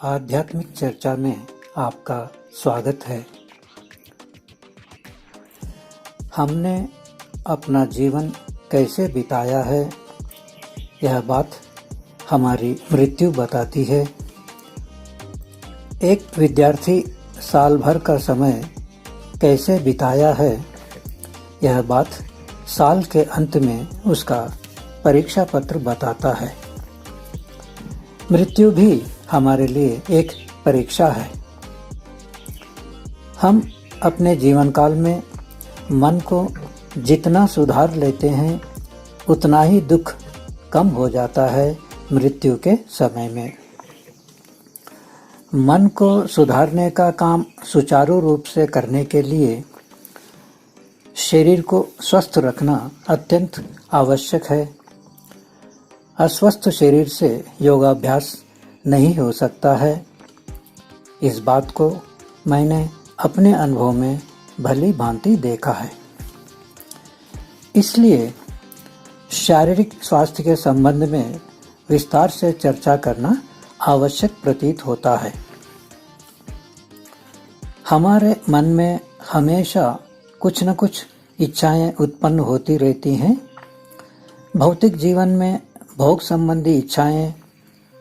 आध्यात्मिक चर्चा में आपका स्वागत है। हमने अपना जीवन कैसे बिताया है, यह बात हमारी मृत्यु बताती है। एक विद्यार्थी साल भर का समय कैसे बिताया है, यह बात साल के अंत में उसका परीक्षा पत्र बताता है। मृत्यु भी हमारे लिए एक परीक्षा है। हम अपने जीवन काल में मन को जितना सुधार लेते हैं, उतना ही दुख कम हो जाता है मृत्यु के समय में। मन को सुधारने का काम सुचारू रूप से करने के लिए शरीर को स्वस्थ रखना अत्यंत आवश्यक है। अस्वस्थ शरीर से योगाभ्यास नहीं हो सकता है। इस बात को मैंने अपने अनुभव में भली भांति देखा है। इसलिए शारीरिक स्वास्थ्य के संबंध में विस्तार से चर्चा करना आवश्यक प्रतीत होता है। हमारे मन में हमेशा कुछ न कुछ इच्छाएं उत्पन्न होती रहती हैं। भौतिक जीवन में भोग संबंधी इच्छाएं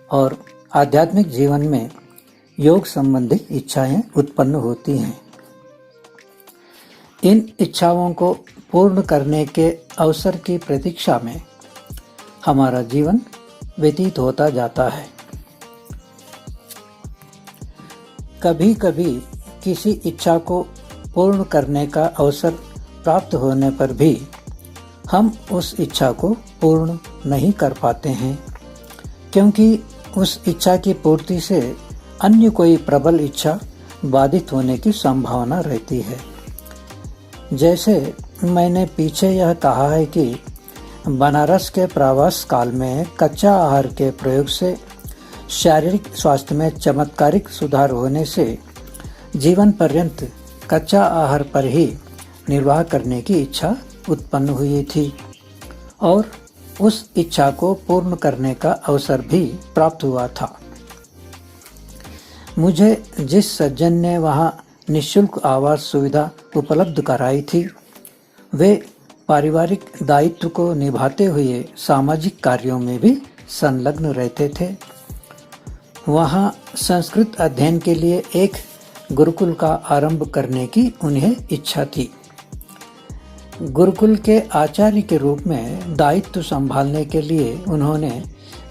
और आध्यात्मिक जीवन में योग संबंधी इच्छाएं उत्पन्न होती हैं। इन इच्छाओं को पूर्ण करने के अवसर की प्रतीक्षा में हमारा जीवन व्यतीत होता जाता है। कभी कभी किसी इच्छा को पूर्ण करने का अवसर प्राप्त होने पर भी हम उस इच्छा को पूर्ण नहीं कर पाते हैं, क्योंकि उस इच्छा की पूर्ति से अन्य कोई प्रबल इच्छा बाधित होने की संभावना रहती है। जैसे मैंने पीछे यह कहा है कि बनारस के प्रवास काल में कच्चा आहार के प्रयोग से शारीरिक स्वास्थ्य में चमत्कारिक सुधार होने से जीवन पर्यंत कच्चा आहार पर ही निर्वाह करने की इच्छा उत्पन्न हुई थी और उस इच्छा को पूर्ण करने का अवसर भी प्राप्त हुआ था। मुझे जिस सज्जन ने वहां निःशुल्क आवास सुविधा उपलब्ध कराई थी, वे पारिवारिक दायित्व को निभाते हुए सामाजिक कार्यों में भी संलग्न रहते थे। वहां संस्कृत अध्ययन के लिए एक गुरुकुल का आरंभ करने की उन्हें इच्छा थी। गुरुकुल के आचार्य के रूप में दायित्व संभालने के लिए उन्होंने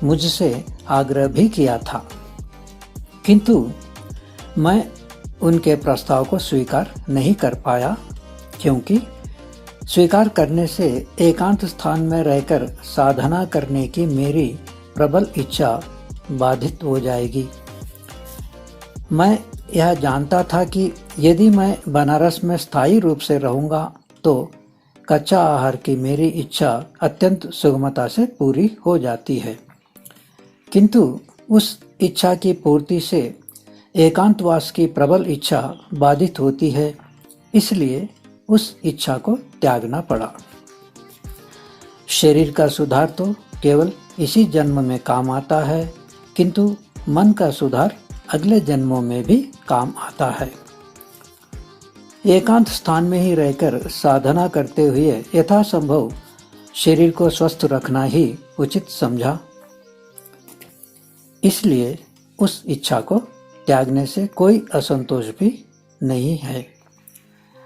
मुझसे आग्रह भी किया था, किंतु मैं उनके प्रस्ताव को स्वीकार नहीं कर पाया, क्योंकि स्वीकार करने से एकांत स्थान में रहकर साधना करने की मेरी प्रबल इच्छा बाधित हो जाएगी। मैं यह जानता था कि यदि मैं बनारस में स्थायी रूप से रहूंगा तो कच्चा आहार की मेरी इच्छा अत्यंत सुगमता से पूरी हो जाती है, किंतु उस इच्छा की पूर्ति से एकांतवास की प्रबल इच्छा बाधित होती है। इसलिए उस इच्छा को त्यागना पड़ा। शरीर का सुधार तो केवल इसी जन्म में काम आता है, किंतु मन का सुधार अगले जन्मों में भी काम आता है। एकांत स्थान में ही रहकर साधना करते हुए यथासंभव शरीर को स्वस्थ रखना ही उचित समझा। इसलिए उस इच्छा को त्यागने से कोई असंतोष भी नहीं है।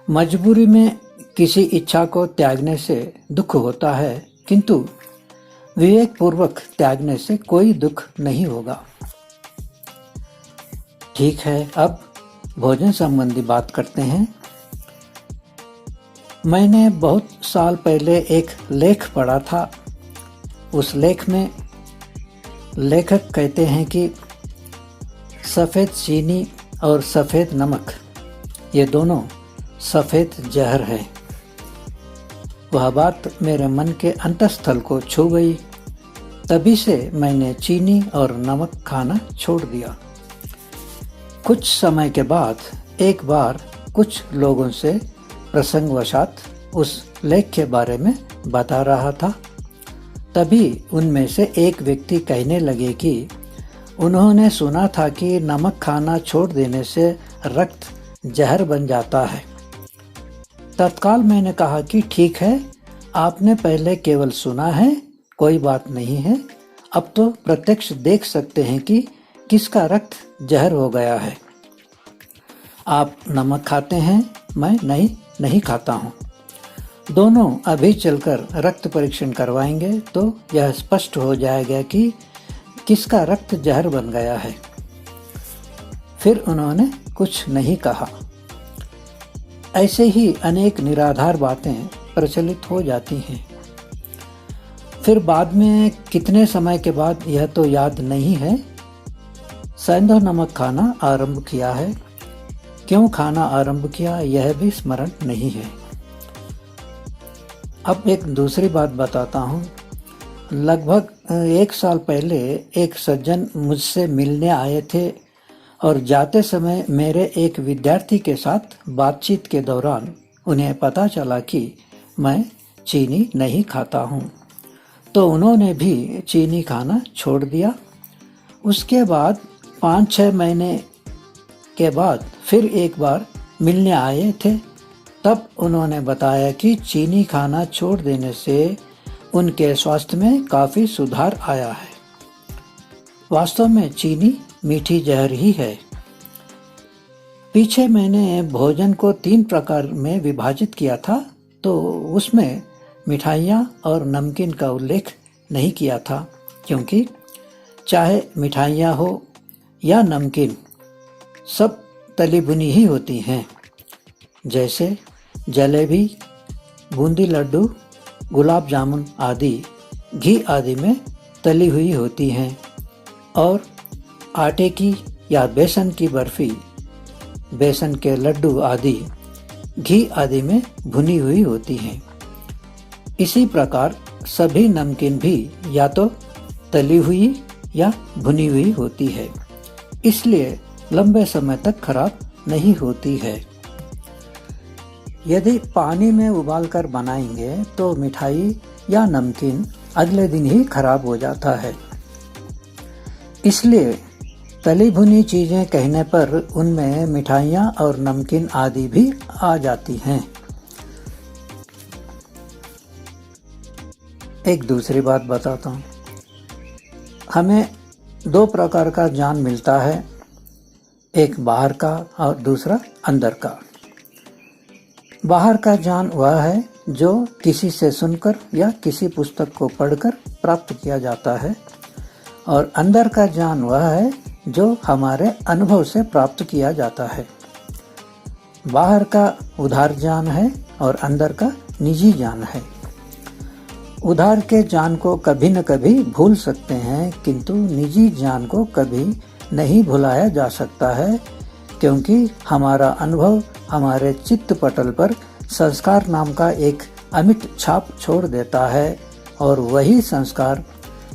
मजबूरी में किसी इच्छा को त्यागने से दुख होता है, किंतु विवेक पूर्वक त्यागने से कोई दुख नहीं होगा। ठीक है, अब भोजन संबंधी बात करते हैं। मैंने बहुत साल पहले एक लेख पढ़ा था। उस लेख में लेखक कहते हैं कि सफ़ेद चीनी और सफ़ेद नमक, ये दोनों सफ़ेद जहर है। वह बात मेरे मन के अंतःस्थल को छू गई। तभी से मैंने चीनी और नमक खाना छोड़ दिया। कुछ समय के बाद एक बार कुछ लोगों से प्रसंगवशात उस लेख के बारे में बता रहा था। तभी उनमें से एक व्यक्ति कहने लगे कि उन्होंने सुना था कि नमक खाना छोड़ देने से रक्त जहर बन जाता है। तत्काल मैंने कहा कि ठीक है, आपने पहले केवल सुना है, कोई बात नहीं है, अब तो प्रत्यक्ष देख सकते हैं कि किसका रक्त जहर हो गया है। आप नमक खाते हैं, मैं नहीं खाता हूँ। दोनों अभी चलकर रक्त परीक्षण करवाएंगे तो यह स्पष्ट हो जाएगा कि किसका रक्त जहर बन गया है। फिर उन्होंने कुछ नहीं कहा। ऐसे ही अनेक निराधार बातें प्रचलित हो जाती हैं। फिर बाद में कितने समय के बाद, यह तो याद नहीं है, सैंधव नमक खाना आरंभ किया है। क्यों खाना आरंभ किया यह भी स्मरण नहीं है। अब एक दूसरी बात बताता हूँ। लगभग 1 साल पहले एक सज्जन मुझसे मिलने आए थे और जाते समय मेरे एक विद्यार्थी के साथ बातचीत के दौरान उन्हें पता चला कि मैं चीनी नहीं खाता हूँ, तो उन्होंने भी चीनी खाना छोड़ दिया। उसके बाद 5-6 महीने के बाद फिर एक बार मिलने आए थे। तब उन्होंने बताया कि चीनी खाना छोड़ देने से उनके स्वास्थ्य में काफ़ी सुधार आया है। वास्तव में चीनी मीठी जहर ही है। पीछे मैंने भोजन को 3 प्रकार में विभाजित किया था, तो उसमें मिठाइयाँ और नमकीन का उल्लेख नहीं किया था, क्योंकि चाहे मिठाइयाँ हो या नमकीन, सब तली भुनी ही होती हैं। जैसे जलेबी, बूंदी लड्डू, गुलाब जामुन आदि घी आदि में तली हुई होती हैं, और आटे की या बेसन की बर्फी, बेसन के लड्डू आदि घी आदि में भुनी हुई होती हैं। इसी प्रकार सभी नमकीन भी या तो तली हुई या भुनी हुई होती है, इसलिए लंबे समय तक खराब नहीं होती है। यदि पानी में उबालकर बनाएंगे तो मिठाई या नमकीन अगले दिन ही खराब हो जाता है। इसलिए तली भुनी चीजें कहने पर उनमें मिठाइयाँ और नमकीन आदि भी आ जाती हैं। एक दूसरी बात बताता हूँ। हमें 2 प्रकार का ज्ञान मिलता है, एक बाहर का और दूसरा अंदर का। बाहर का ज्ञान वह है जो किसी से सुनकर या किसी पुस्तक को पढ़कर प्राप्त किया जाता है, और अंदर का ज्ञान वह है जो हमारे अनुभव से प्राप्त किया जाता है। बाहर का उधार ज्ञान है और अंदर का निजी ज्ञान है। उधार के ज्ञान को कभी न कभी भूल सकते हैं, किंतु निजी ज्ञान को कभी नहीं भुलाया जा सकता है, क्योंकि हमारा अनुभव हमारे चित्त पटल पर संस्कार नाम का एक अमिट छाप छोड़ देता है, और वही संस्कार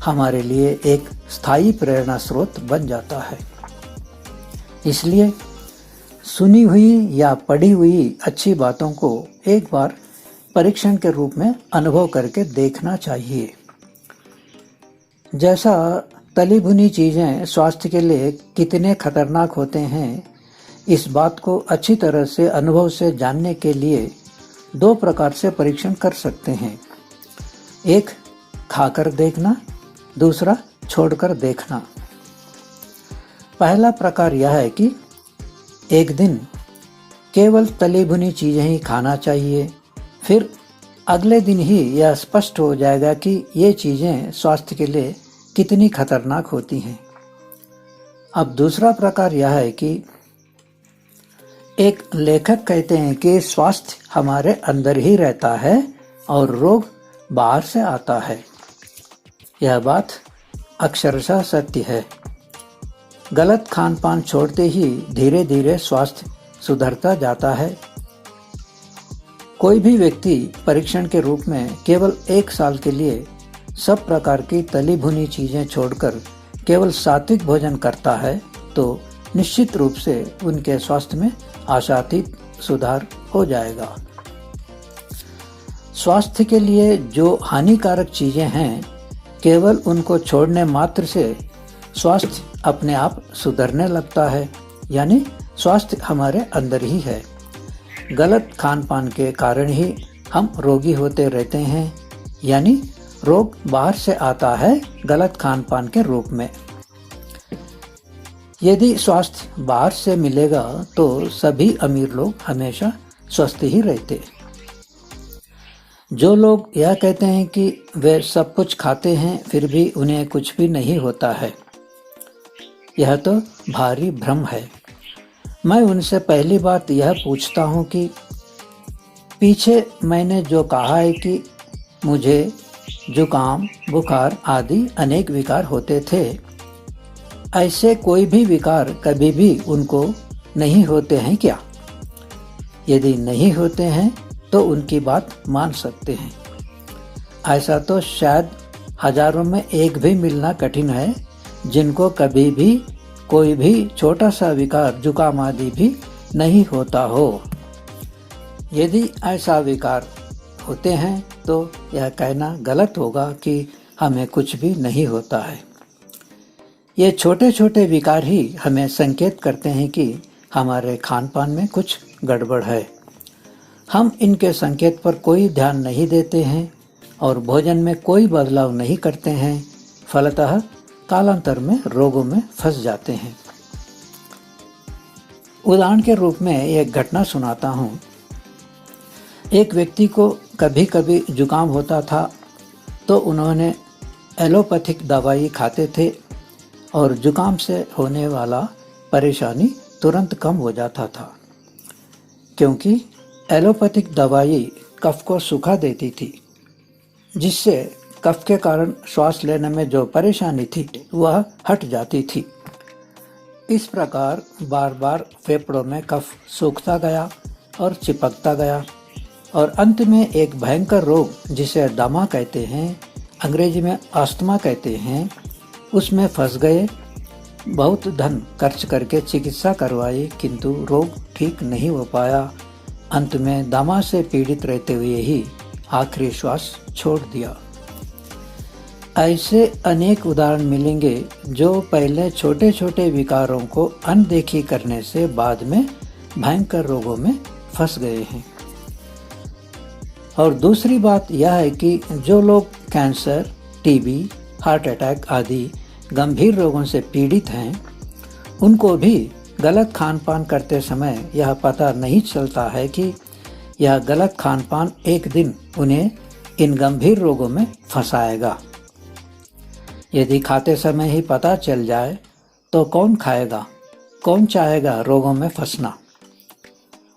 हमारे लिए एक स्थायी प्रेरणा स्रोत बन जाता है। इसलिए सुनी हुई या पढ़ी हुई अच्छी बातों को एक बार परीक्षण के रूप में अनुभव करके देखना चाहिए। जैसा तली भुनी चीजें स्वास्थ्य के लिए कितने खतरनाक होते हैं, इस बात को अच्छी तरह से अनुभव से जानने के लिए 2 प्रकार से परीक्षण कर सकते हैं। एक खाकर देखना, दूसरा छोड़कर देखना। पहला प्रकार यह है कि एक दिन केवल तली भुनी चीजें ही खाना चाहिए, फिर अगले दिन ही यह स्पष्ट हो जाएगा कि ये चीजें स्वास्थ्य के लिए कितनी खतरनाक होती हैं। अब दूसरा प्रकार यह है कि एक लेखक कहते हैं कि स्वास्थ्य हमारे अंदर ही रहता है और रोग बाहर से आता है। यह बात अक्षरशः सत्य है। गलत खान पान छोड़ते ही धीरे धीरे स्वास्थ्य सुधरता जाता है। कोई भी व्यक्ति परीक्षण के रूप में केवल 1 साल के लिए सब प्रकार की तली भुनी चीजें छोड़कर केवल सात्विक भोजन करता है, तो निश्चित रूप से उनके स्वास्थ्य में आशातीत सुधार हो जाएगा। स्वास्थ्य के लिए जो हानिकारक चीजें हैं, केवल उनको छोड़ने मात्र से स्वास्थ्य अपने आप सुधरने लगता है, यानी स्वास्थ्य हमारे अंदर ही है। गलत खान पान के कारण ही हम रोगी होते रहते हैं, यानी रोग बाहर से आता है गलत खान पान के रूप में। यदि स्वास्थ्य बाहर से मिलेगा तो सभी अमीर लोग हमेशा स्वस्थ ही रहते। जो लोग यह कहते हैं कि वे सब कुछ खाते हैं फिर भी उन्हें कुछ भी नहीं होता है, यह तो भारी भ्रम है। मैं उनसे पहली बात यह पूछता हूँ कि पीछे मैंने जो कहा है कि मुझे जुकाम, बुखार आदि अनेक विकार होते थे, ऐसे कोई भी विकार कभी भी उनको नहीं होते हैं क्या? यदि नहीं होते हैं तो उनकी बात मान सकते हैं। ऐसा तो शायद हजारों में एक भी मिलना कठिन है जिनको कभी भी कोई भी छोटा सा विकार, जुकाम आदि भी नहीं होता हो। यदि ऐसा विकार होते हैं तो यह कहना गलत होगा कि हमें कुछ भी नहीं होता है। ये छोटे छोटे विकार ही हमें संकेत करते हैं कि हमारे खान पान में कुछ गड़बड़ है। हम इनके संकेत पर कोई ध्यान नहीं देते हैं और भोजन में कोई बदलाव नहीं करते हैं, फलतः कालांतर में रोगों में फंस जाते हैं। उदाहरण के रूप में एक घटना सुनाता हूँ। एक व्यक्ति को कभी कभी जुकाम होता था तो उन्होंने एलोपैथिक दवाई खाते थे और जुकाम से होने वाला परेशानी तुरंत कम हो जाता था, क्योंकि एलोपैथिक दवाई कफ को सुखा देती थी, जिससे कफ के कारण श्वास लेने में जो परेशानी थी वह हट जाती थी। इस प्रकार बार बार फेफड़ों में कफ सूखता गया और चिपकता गया और अंत में एक भयंकर रोग जिसे दमा कहते हैं, अंग्रेजी में अस्थमा कहते हैं, उसमें फंस गए। बहुत धन खर्च करके चिकित्सा करवाई किंतु रोग ठीक नहीं हो पाया। अंत में दमा से पीड़ित रहते हुए ही आखिरी श्वास छोड़ दिया। ऐसे अनेक उदाहरण मिलेंगे जो पहले छोटे छोटे विकारों को अनदेखी करने से बाद में भयंकर रोगों में फंस गए हैं। और दूसरी बात यह है कि जो लोग कैंसर, टीबी, हार्ट अटैक आदि गंभीर रोगों से पीड़ित हैं, उनको भी गलत खान पान करते समय यह पता नहीं चलता है कि यह गलत खान पान एक दिन उन्हें इन गंभीर रोगों में फंसाएगा। यदि खाते समय ही पता चल जाए तो कौन खाएगा, कौन चाहेगा रोगों में फंसना।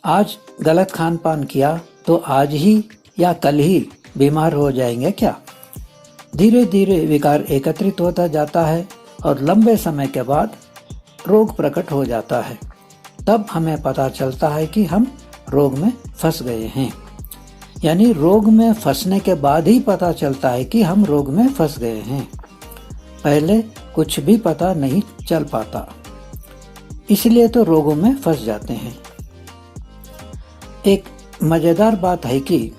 आज गलत खान पान किया तो आज ही या कल ही बीमार हो जाएंगे क्या? धीरे धीरे विकार एकत्रित होता जाता है और लंबे समय के बाद रोग प्रकट हो जाता है। तब हमें पता चलता है कि हम रोग में फंस गए हैं। यानी रोग में फंसने के बाद ही पता चलता है कि हम रोग में फंस गए हैं। पहले कुछ भी पता नहीं चल पाता, इसलिए तो रोगों में फंस जाते हैं। एक मजेदार बात है कि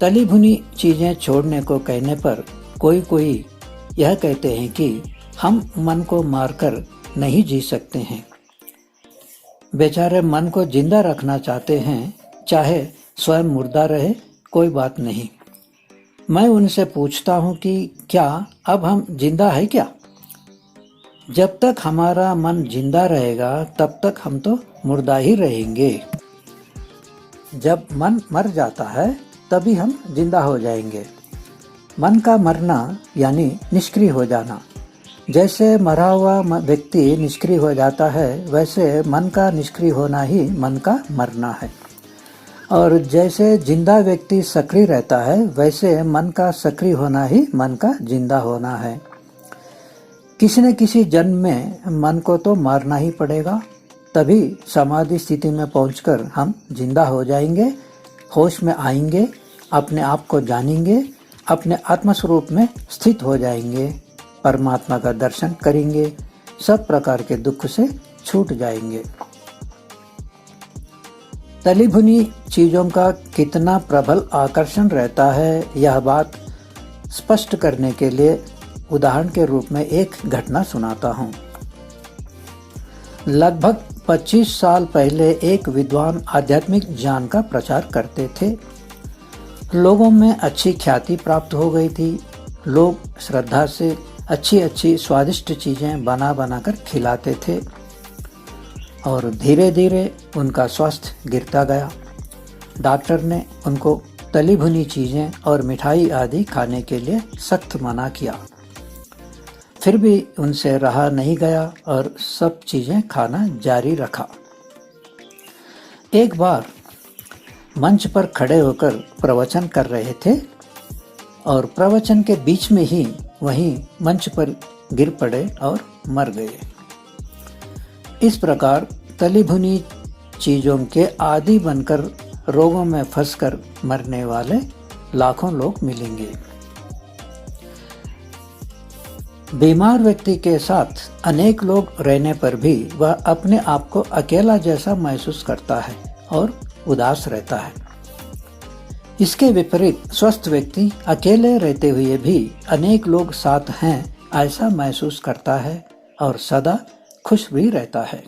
तली भुनी चीजें छोड़ने को कहने पर कोई यह कहते हैं कि हम मन को मारकर नहीं जी सकते हैं। बेचारे मन को जिंदा रखना चाहते हैं, चाहे स्वयं मुर्दा रहे, कोई बात नहीं। मैं उनसे पूछता हूँ कि क्या अब हम जिंदा है क्या? जब तक हमारा मन जिंदा रहेगा तब तक हम तो मुर्दा ही रहेंगे। जब मन मर जाता है तभी हम जिंदा हो जाएंगे। मन का मरना यानी निष्क्रिय हो जाना। जैसे मरा हुआ व्यक्ति निष्क्रिय हो जाता है, वैसे मन का निष्क्रिय होना ही मन का मरना है। और जैसे जिंदा व्यक्ति सक्रिय रहता है, वैसे मन का सक्रिय होना ही मन का जिंदा होना है। किसी न किसी जन्म में मन को तो मारना ही पड़ेगा, तभी समाधि स्थिति में पहुंचकर हम जिंदा हो जाएंगे, होश में आएंगे, अपने आप को जानेंगे, अपने आत्मस्वरूप में स्थित हो जाएंगे, परमात्मा का दर्शन करेंगे, सब प्रकार के दुख से छूट जाएंगे। तली भुनी चीजों का कितना प्रबल आकर्षण रहता है, यह बात स्पष्ट करने के लिए उदाहरण के रूप में एक घटना सुनाता हूँ। लगभग 25 साल पहले एक विद्वान आध्यात्मिक ज्ञान का प्रचार करते थे। लोगों में अच्छी ख्याति प्राप्त हो गई थी। लोग श्रद्धा से अच्छी अच्छी स्वादिष्ट चीजें बना बनाकर खिलाते थे और धीरे धीरे उनका स्वास्थ्य गिरता गया। डॉक्टर ने उनको तली भुनी चीजें और मिठाई आदि खाने के लिए सख्त मना किया। फिर भी उनसे रहा नहीं गया और सब चीजें खाना जारी रखा। एक बार मंच पर खड़े होकर प्रवचन कर रहे थे और प्रवचन के बीच में ही वहीं मंच पर गिर पड़े और मर गए। इस प्रकार तली भुनी चीजों के आदी बनकर रोगों में फंसकर मरने वाले लाखों लोग मिलेंगे। बीमार व्यक्ति के साथ अनेक लोग रहने पर भी वह अपने आप को अकेला जैसा महसूस करता है और उदास रहता है। इसके विपरीत स्वस्थ व्यक्ति अकेले रहते हुए भी अनेक लोग साथ हैं ऐसा महसूस करता है और सदा खुश भी रहता है।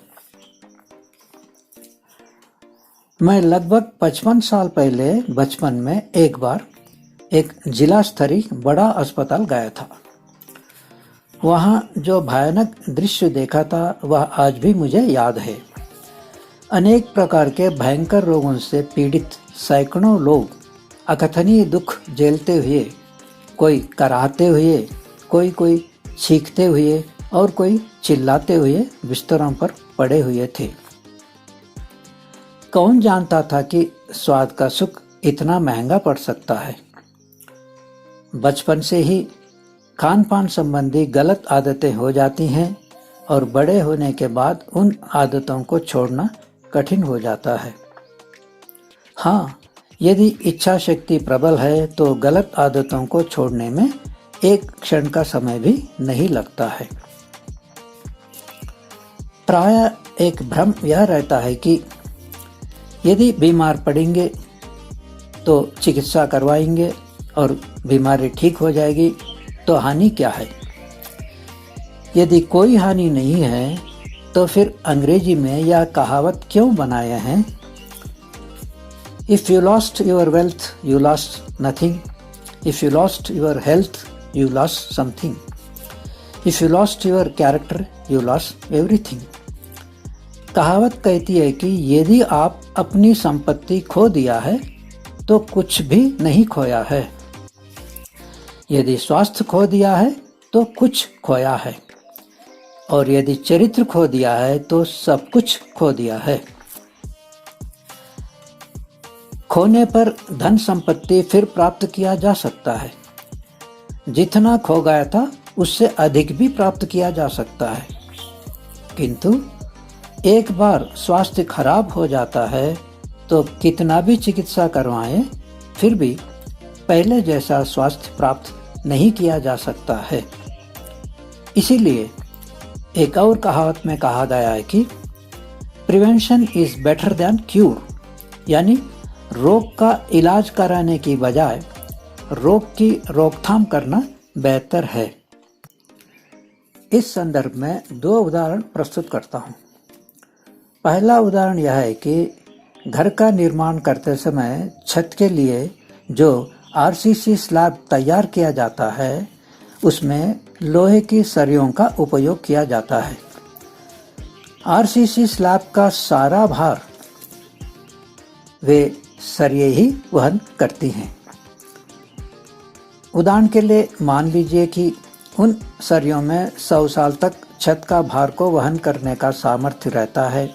मैं लगभग 55 साल पहले बचपन में एक बार एक जिला स्तरीय बड़ा अस्पताल गया था। वहां जो भयानक दृश्य देखा था वह आज भी मुझे याद है। अनेक प्रकार के भयंकर रोगों से पीड़ित सैकड़ों लोग अकथनीय दुख झेलते हुए, कोई कराहते हुए, कोई चीखते हुए और कोई चिल्लाते हुए बिस्तरों पर पड़े हुए थे। कौन जानता था कि स्वाद का सुख इतना महंगा पड़ सकता है। बचपन से ही खान पान संबंधी गलत आदतें हो जाती हैं और बड़े होने के बाद उन आदतों को छोड़ना कठिन हो जाता है। हाँ, यदि इच्छा शक्ति प्रबल है तो गलत आदतों को छोड़ने में एक क्षण का समय भी नहीं लगता है। प्रायः एक भ्रम यह रहता है कि यदि बीमार पड़ेंगे तो चिकित्सा करवाएंगे और बीमारी ठीक हो जाएगी, तो हानि क्या है। यदि कोई हानि नहीं है तो फिर अंग्रेजी में यह कहावत क्यों बनाए हैं, If you lost your wealth, you lost nothing. If you lost your health, you lost something. If you lost your character, you lost everything. कहावत कहती है कि यदि आप अपनी संपत्ति खो दिया है तो कुछ भी नहीं खोया है। यदि स्वास्थ्य खो दिया है तो कुछ खोया है और यदि चरित्र खो दिया है तो सब कुछ खो दिया है। खोने पर धन संपत्ति फिर प्राप्त किया जा सकता है। जितना खो गया था उससे अधिक भी प्राप्त किया जा सकता है, किंतु एक बार स्वास्थ्य खराब हो जाता है तो कितना भी चिकित्सा करवाएं फिर भी पहले जैसा स्वास्थ्य प्राप्त नहीं किया जा सकता है। इसीलिए एक और कहावत में कहा गया है कि prevention is better than cure, यानी रोग का इलाज कराने की बजाय रोग की रोकथाम करना बेहतर है। इस संदर्भ में दो उदाहरण प्रस्तुत करता हूँ। पहला उदाहरण यह है कि घर का निर्माण करते समय छत के लिए जो आरसीसी स्लैब तैयार किया जाता है उसमें लोहे की सरियों का उपयोग किया जाता है। आरसीसी स्लैब का सारा भार वे सरिये ही वहन करती हैं। उदाहरण के लिए मान लीजिए कि उन सरियों में 100 साल तक छत का भार को वहन करने का सामर्थ्य रहता है।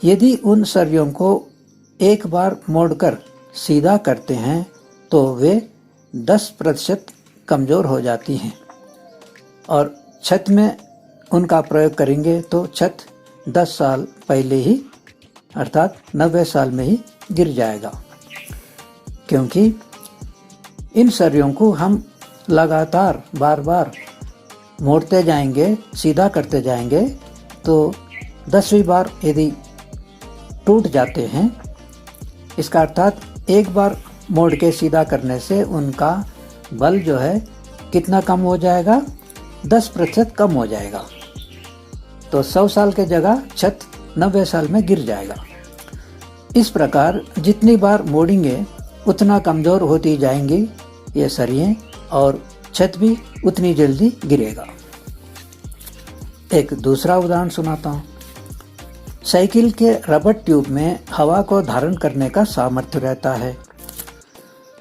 यदि उन सरियों को एक बार मोड़कर सीधा करते हैं तो वे 10% कमजोर हो जाती हैं और छत में उनका प्रयोग करेंगे तो छत 10 साल पहले ही अर्थात 90 साल में ही गिर जाएगा, क्योंकि इन सरियों को हम लगातार बार बार मोड़ते जाएंगे, सीधा करते जाएंगे, तो 10वीं बार यदि टूट जाते हैं, इसका अर्थात एक बार मोड़ के सीधा करने से उनका बल जो है कितना कम हो जाएगा? 10% कम हो जाएगा। तो 100 साल के जगह छत 90 साल में गिर जाएगा। इस प्रकार जितनी बार मोड़ेंगे उतना कमज़ोर होती जाएंगी ये सरियें और छत भी उतनी जल्दी गिरेगा। एक दूसरा उदाहरण सुनाता हूँ। साइकिल के रबर ट्यूब में हवा को धारण करने का सामर्थ्य रहता है।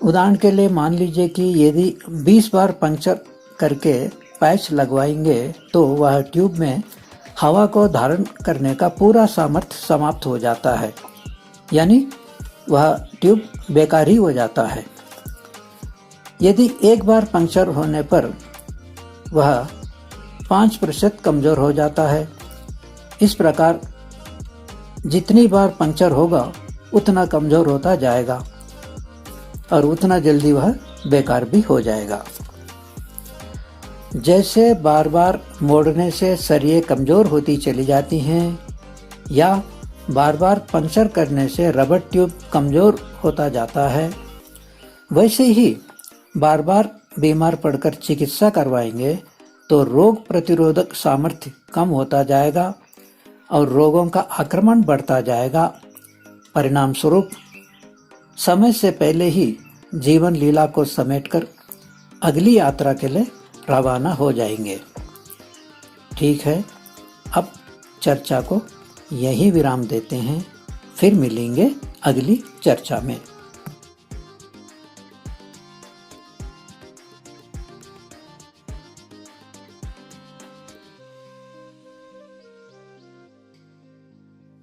उदाहरण के लिए मान लीजिए कि यदि 20 बार पंक्चर करके पैच लगवाएंगे तो वह ट्यूब में हवा को धारण करने का पूरा सामर्थ्य समाप्त हो जाता है, यानी वह ट्यूब बेकार ही हो जाता है। यदि एक बार पंक्चर होने पर वह 5% कमज़ोर हो जाता है। इस प्रकार जितनी बार पंक्चर होगा उतना कमज़ोर होता जाएगा और उतना जल्दी वह बेकार भी हो जाएगा। जैसे बार बार मोड़ने से सरिये कमज़ोर होती चली जाती हैं या बार बार पंक्चर करने से रबर ट्यूब कमज़ोर होता जाता है, वैसे ही बार बार बीमार पड़कर चिकित्सा करवाएंगे तो रोग प्रतिरोधक सामर्थ्य कम होता जाएगा और रोगों का आक्रमण बढ़ता जाएगा। परिणाम स्वरूप समय से पहले ही जीवन लीला को समेटकर अगली यात्रा के लिए रवाना हो जाएंगे। ठीक है, अब चर्चा को यही विराम देते हैं, फिर मिलेंगे अगली चर्चा में।